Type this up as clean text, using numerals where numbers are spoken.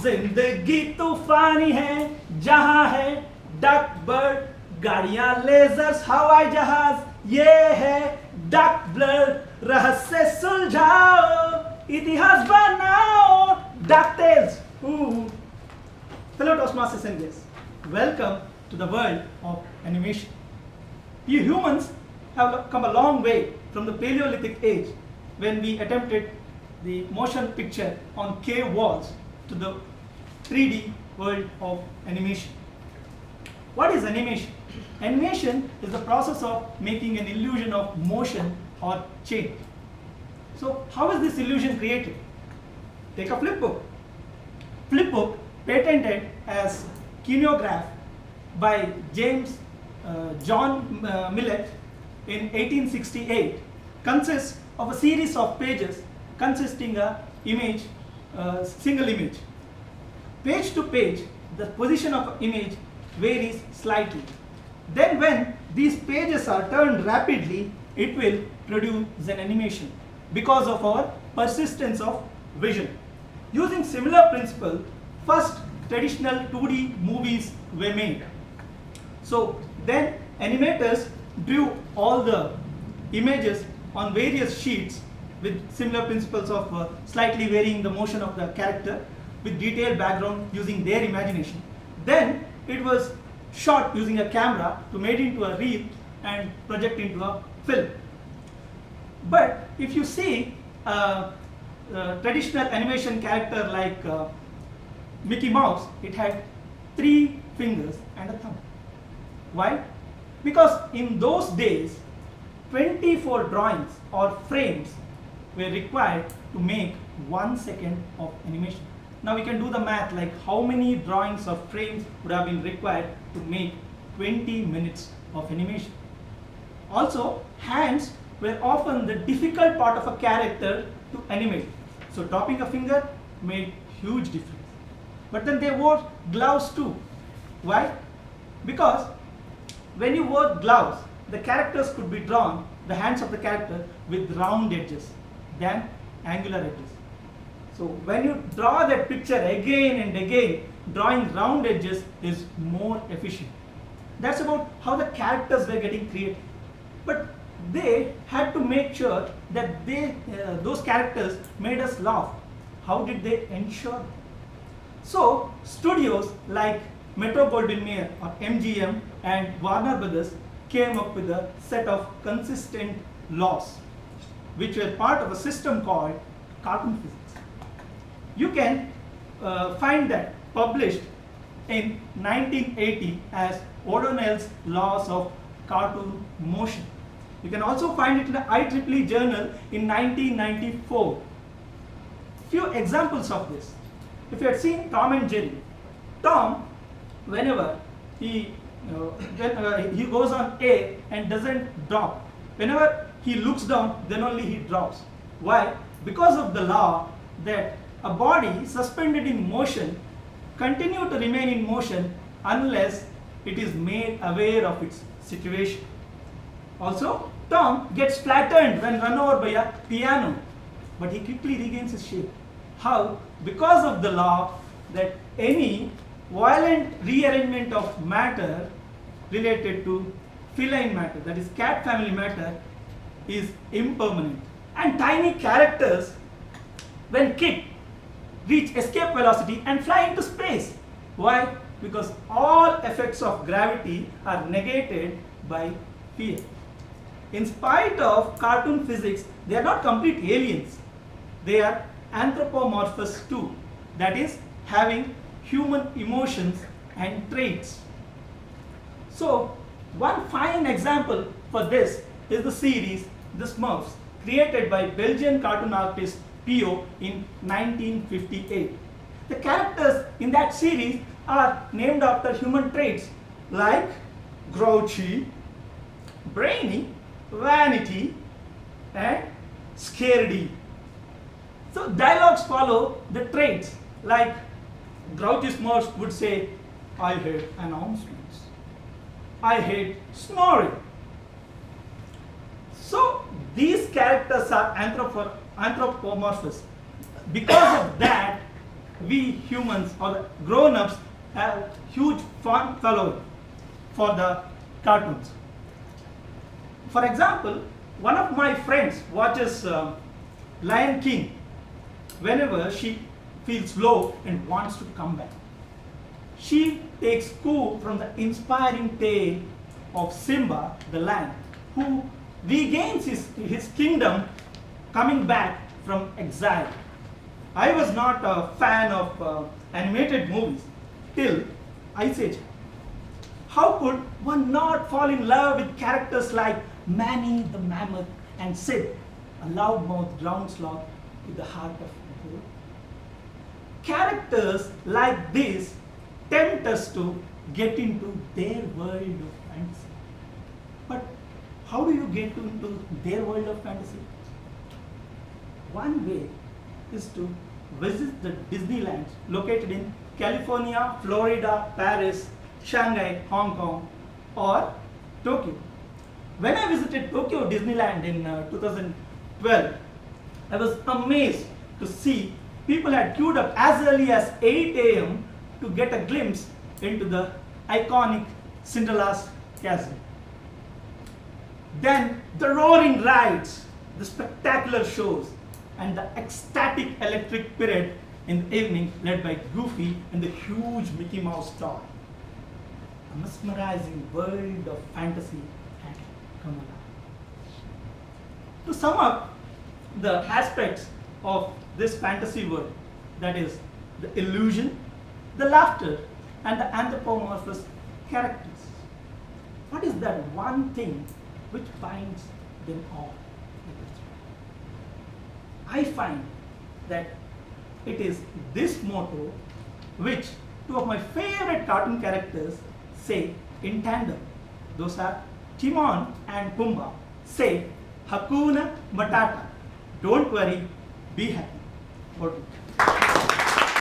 जिंदगी तूफानी है जहां है डक बर्ड गाड़ियां लेजर्स हवाई जहाज ये है डक ब्लड रहस्य सुलझाओ इतिहास बनाओ DuckTales Fellow Toastmasters and guests, welcome to the world of animation. You humans have come a long way from the Paleolithic age when we attempted the motion picture on cave walls to the 3D world of animation. What is animation? Animation is the process of making an illusion of motion or change. So how is this illusion created? Take a flip book. Flip book, patented as kineograph by James John Millett in 1868, consists of a series of pages consisting of image, single image. Page to page, the position of image varies slightly. Then when these pages are turned rapidly, it will produce an animation because of our persistence of vision. Using similar principle, first traditional 2D movies were made. So then animators drew all the images on various sheets with similar principles of slightly varying the motion of the character with detailed background using their imagination. Then it was shot using a camera to made into a reel and project into a film. But if you see a traditional animation character like Mickey Mouse, it had 3 fingers and a thumb. Why? Because in those days 24 drawings or frames were required to make 1 second of animation. Now we can do the math, like how many drawings or frames would have been required to make 20 minutes of animation. Also, hands were often the difficult part of a character to animate. So dropping a finger made huge difference. But then they wore gloves too. Why? Because when you wore gloves, the characters could be drawn, the hands of the character, with round edges than angular edges. So when you draw that picture again and again, drawing round edges is more efficient. That's about how the characters were getting created. But they had to make sure that those characters made us laugh. How did they ensure that? So studios like Metro-Goldwyn-Mayer or MGM and Warner Brothers came up with a set of consistent laws which were part of a system called cartoon physics. You can find that published in 1980 as O'Donnell's Laws of Cartoon Motion. You can also find it in the IEEE journal in 1994. Few examples of this. If you had seen Tom and Jerry, Tom, whenever he goes on air and doesn't drop, whenever he looks down, then only he drops. Why? Because of the law that a body suspended in motion continue to remain in motion unless it is made aware of its situation. Also, Tom gets flattened when run over by a piano, but he quickly regains his shape. How? Because of the law that any violent rearrangement of matter related to feline matter, that is cat family matter, is impermanent. And tiny characters, when kicked, reach escape velocity and fly into space. Why? Because all effects of gravity are negated by fear. In spite of cartoon physics, they are not complete aliens. They are anthropomorphous too, that is, having human emotions and traits. So one fine example for this is the series The Smurfs, created by Belgian cartoon artist Pio in 1958. The characters in that series are named after human traits like grouchy, brainy, vanity, and scaredy. So dialogues follow the traits, like grouchy Smurfs would say, I hate announcements, I hate snoring. So these characters are anthropomorphous. Because of that, we humans or the grown-ups have huge fan following for the cartoons. For example, one of my friends watches Lion King whenever she feels low and wants to come back. She takes cue from the inspiring tale of Simba the lion, who regains his kingdom coming back from exile. I was not a fan of animated movies till Ice Age. How could one not fall in love with characters like Manny the Mammoth and Sid, a loudmouth ground sloth with the heart of a bull? Characters like this tempt us to get into their world of fantasy. But how do you get into their world of fantasy? One way is to visit the Disneylands located in California, Florida, Paris, Shanghai, Hong Kong, or Tokyo. When I visited Tokyo Disneyland in 2012, I was amazed to see people had queued up as early as 8 a.m. to get a glimpse into the iconic Cinderella's castle. Then the roaring rides, the spectacular shows, and the ecstatic electric parade in the evening led by Goofy and the huge Mickey Mouse toy. A mesmerizing world of fantasy had come alive. To sum up the aspects of this fantasy world, that is the illusion, the laughter, and the anthropomorphous characters, what is that one thing which binds them all? I find that it is this motto which two of my favorite cartoon characters say in tandem. Those are Timon and Pumbaa say Hakuna Matata. Don't worry, be happy.